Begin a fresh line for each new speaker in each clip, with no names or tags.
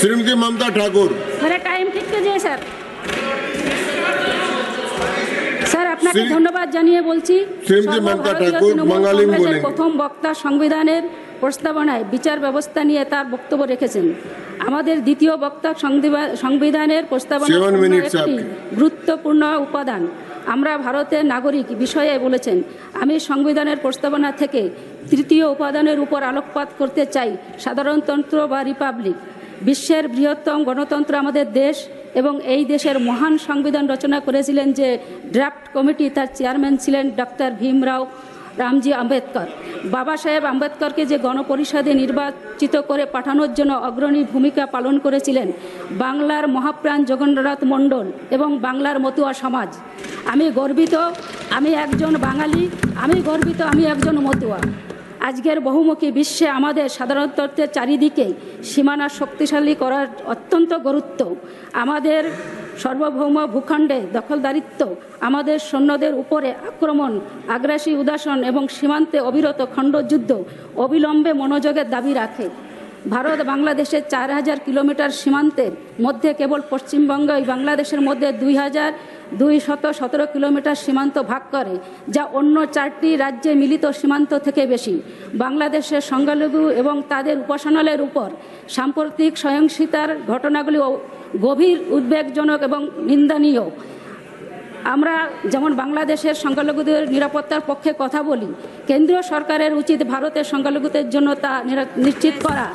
श्रीमती ममता ठाकुर।
मेरा टाइम ठीक कीजिए सर। স্যার আপনাকে ধন্যবাদ জানিয়ে বলছি,
শ্রীমতী মমতা ঠাকুর বাঙালি বলেন।
প্রথম বক্তা সংবিধানের প্রস্তাবনায় বিচার ব্যবস্থা নিয়ে তার বক্তব্য রেখেছেন। আমাদের দ্বিতীয় বক্তা সংবিধানের প্রস্তাবনা একটি গুরুত্বপূর্ণ উপাদান। আমরা ভারতের নাগরিক বিষয়ে বলেছেন। আমি সংবিধানের প্রস্তাবনা থেকে তৃতীয় উপাদানের উপর আলোকপাত করতে চাই, সাধারণতন্ত্র বা রিপাবলিক। বিশ্বের বৃহত্তম গণতন্ত্র আমাদের দেশ এবং এই দেশের মহান সংবিধান রচনা করেছিলেন যে ড্রাফট কমিটি, তার চেয়ারম্যান ছিলেন ডক্টর ভীমরাও রামজি আম্বেদকর। বাবা সাহেব আম্বেদকরকে যে গণপরিষদে নির্বাচিত করে পাঠানোর জন্য অগ্রণী ভূমিকা পালন করেছিলেন বাংলার মহাপ্রাণ জগন্নাথ মণ্ডল এবং বাংলার মতুয়া সমাজ। আমি গর্বিত, আমি একজন বাঙালি, আমি গর্বিত, আমি একজন মতুয়া। আজকের বহুমুখী বিশ্বে আমাদের সাধারণতন্ত্রের চারিদিকে সীমানা শক্তিশালী করার অত্যন্ত গুরুত্ব। আমাদের সার্বভৌম ভূখণ্ডে দখলদারিত্ব, আমাদের সৈন্যদের উপরে আক্রমণ, আগ্রাসী উদাসন এবং সীমান্তে অবিরত খণ্ডযুদ্ধ অবিলম্বে মনোযোগের দাবি রাখে। ভারত বাংলাদেশের 4000 কিলোমিটার সীমান্তের মধ্যে কেবল পশ্চিমবঙ্গই বাংলাদেশের মধ্যে 2217 কিলোমিটার সীমান্ত ভাগ করে, যা অন্য 4টি রাজ্যে মিলিত সীমান্ত থেকে বেশি। বাংলাদেশের সংখ্যালঘু এবং তাদের উপাসনালয়ের উপর সাম্প্রতিক সহিংসতার ঘটনাগুলি গভীর উদ্বেগজনক এবং নিন্দনীয়। আমরা যেমন বাংলাদেশের সংখ্যালঘুদের নিরাপত্তার পক্ষে কথা বলি, কেন্দ্রীয় সরকারের উচিত ভারতের সংখ্যালঘুদের জন্য তা নিশ্চিত করা।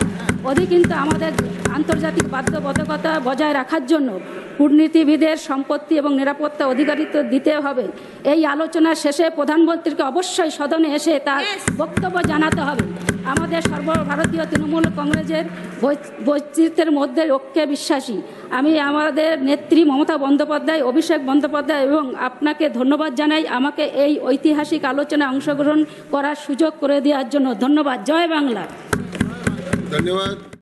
কিন্তু আমাদের আন্তর্জাতিক বাধ্যবাধকতা বজায় রাখার জন্য কূটনীতিবিদের সম্পত্তি এবং নিরাপত্তা অধিকারিত্ব দিতে হবে। এই আলোচনার শেষে প্রধানমন্ত্রীকে অবশ্যই সদনে এসে তার বক্তব্য জানাতে হবে। আমাদের সর্বভারতীয় তৃণমূল কংগ্রেসের বৈচিত্র্যের মধ্যে ঐক্যে বিশ্বাসী। আমি আমাদের নেত্রী মমতা বন্দ্যোপাধ্যায়, অভিষেক বন্দ্যোপাধ্যায় এবং আপনাকে ধন্যবাদ জানাই আমাকে এই ঐতিহাসিক আলোচনায় অংশগ্রহণ করার সুযোগ করে দেওয়ার জন্য। ধন্যবাদ। জয় বাংলা।
ধন্যবাদ।